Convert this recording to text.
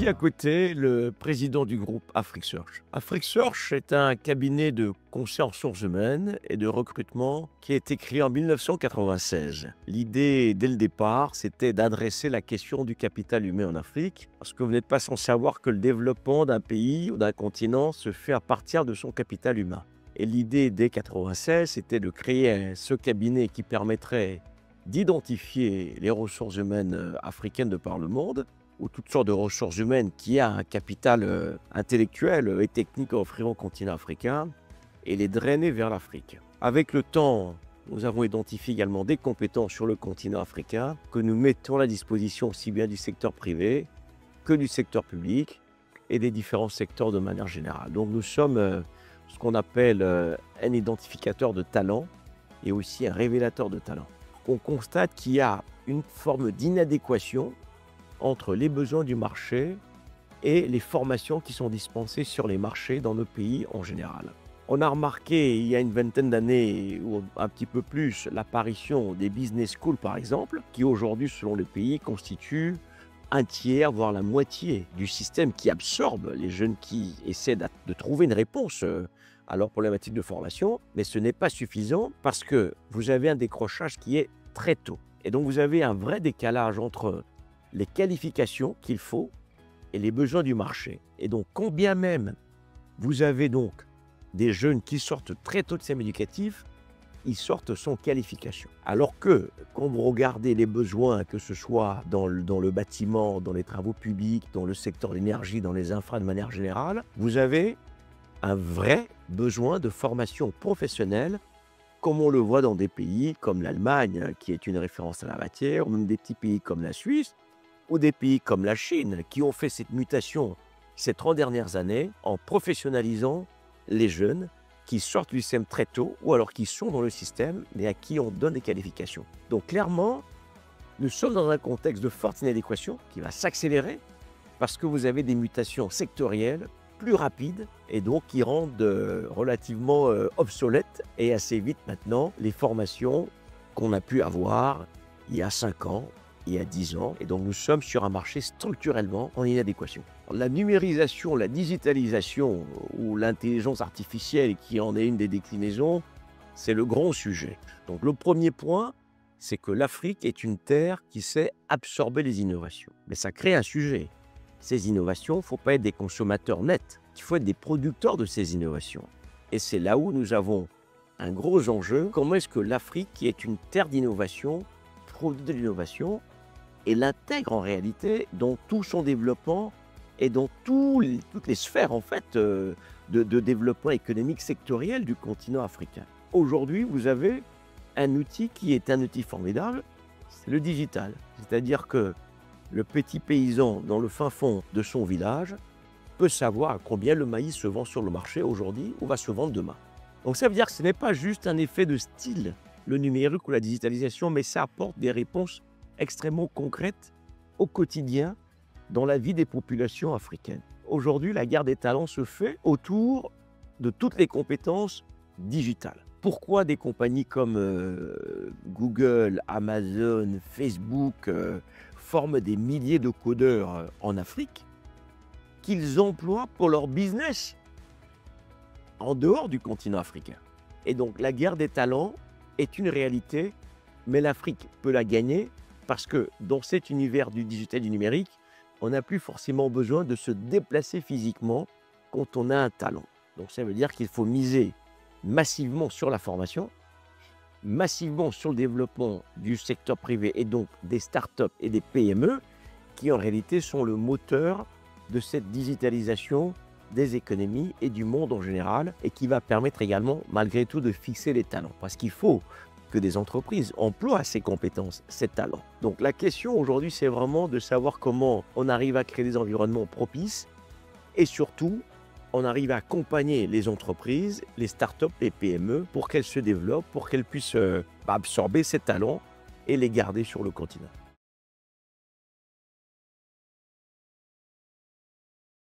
ici à côté le président du groupe AfricSearch. AfricSearch est un cabinet de conseil en ressources humaines et de recrutement qui a été créé en 1996. L'idée, dès le départ, c'était d'adresser la question du capital humain en Afrique, parce que vous n'êtes pas sans savoir que le développement d'un pays ou d'un continent se fait à partir de son capital humain. Et l'idée, dès 1996, c'était de créer ce cabinet qui permettrait d'identifier les ressources humaines africaines de par le monde, ou toutes sortes de ressources humaines qui a un capital intellectuel et technique à offrir au continent africain, et les drainer vers l'Afrique. Avec le temps, nous avons identifié également des compétences sur le continent africain que nous mettons à la disposition aussi bien du secteur privé que du secteur public et des différents secteurs de manière générale. Donc nous sommes ce qu'on appelle un identificateur de talent et aussi un révélateur de talent. On constate qu'il y a une forme d'inadéquation entre les besoins du marché et les formations qui sont dispensées sur les marchés dans nos pays en général. On a remarqué il y a une vingtaine d'années ou un petit peu plus l'apparition des business schools par exemple, qui aujourd'hui selon les pays constituent un tiers voire la moitié du système qui absorbe les jeunes qui essaient de trouver une réponse à leurs problématiques de formation, mais ce n'est pas suffisant parce que vous avez un décrochage qui est très tôt. Et donc vous avez un vrai décalage entre les qualifications qu'il faut et les besoins du marché. Et donc, combien même vous avez donc des jeunes qui sortent très tôt de système éducatif, ils sortent sans qualification. Alors que, quand vous regardez les besoins, que ce soit dans le bâtiment, dans les travaux publics, dans le secteur de l'énergie, dans les infras de manière générale, vous avez un vrai besoin de formation professionnelle, comme on le voit dans des pays comme l'Allemagne, qui est une référence à la matière, ou même des petits pays comme la Suisse, ou des pays comme la Chine, qui ont fait cette mutation ces 30 dernières années en professionnalisant les jeunes qui sortent du système très tôt ou alors qui sont dans le système mais à qui on donne des qualifications. Donc clairement, nous sommes dans un contexte de forte inadéquation qui va s'accélérer parce que vous avez des mutations sectorielles plus rapides et donc qui rendent relativement obsolètes et assez vite maintenant les formations qu'on a pu avoir il y a 5 ans, il y a 10 ans, et donc nous sommes sur un marché structurellement en inadéquation. La numérisation, la digitalisation ou l'intelligence artificielle, qui en est une des déclinaisons, c'est le grand sujet. Donc le premier point, c'est que l'Afrique est une terre qui sait absorber les innovations. Mais ça crée un sujet. Ces innovations, il ne faut pas être des consommateurs nets, il faut être des producteurs de ces innovations. Et c'est là où nous avons un gros enjeu. Comment est-ce que l'Afrique, qui est une terre d'innovation, produit de l'innovation, et l'intègre en réalité dans tout son développement et dans toutes les sphères en fait de développement économique sectoriel du continent africain. Aujourd'hui, vous avez un outil qui est un outil formidable, c'est le digital. C'est-à-dire que le petit paysan dans le fin fond de son village peut savoir à combien le maïs se vend sur le marché aujourd'hui ou va se vendre demain. Donc ça veut dire que ce n'est pas juste un effet de style, le numérique ou la digitalisation, mais ça apporte des réponses extrêmement concrètes au quotidien dans la vie des populations africaines. Aujourd'hui, la guerre des talents se fait autour de toutes les compétences digitales. Pourquoi des compagnies comme Google, Amazon, Facebook forment des milliers de codeurs en Afrique qu'ils emploient pour leur business en dehors du continent africain? Et donc la guerre des talents est une réalité, mais l'Afrique peut la gagner parce que dans cet univers du digital et du numérique, on n'a plus forcément besoin de se déplacer physiquement quand on a un talent. Donc ça veut dire qu'il faut miser massivement sur la formation, massivement sur le développement du secteur privé et donc des startups et des PME qui en réalité sont le moteur de cette digitalisation des économies et du monde en général et qui va permettre également malgré tout de fixer les talents parce qu'il faut que des entreprises emploient ces compétences, ces talents. Donc la question aujourd'hui, c'est vraiment de savoir comment on arrive à créer des environnements propices et surtout, on arrive à accompagner les entreprises, les startups, les PME pour qu'elles se développent, pour qu'elles puissent absorber ces talents et les garder sur le continent.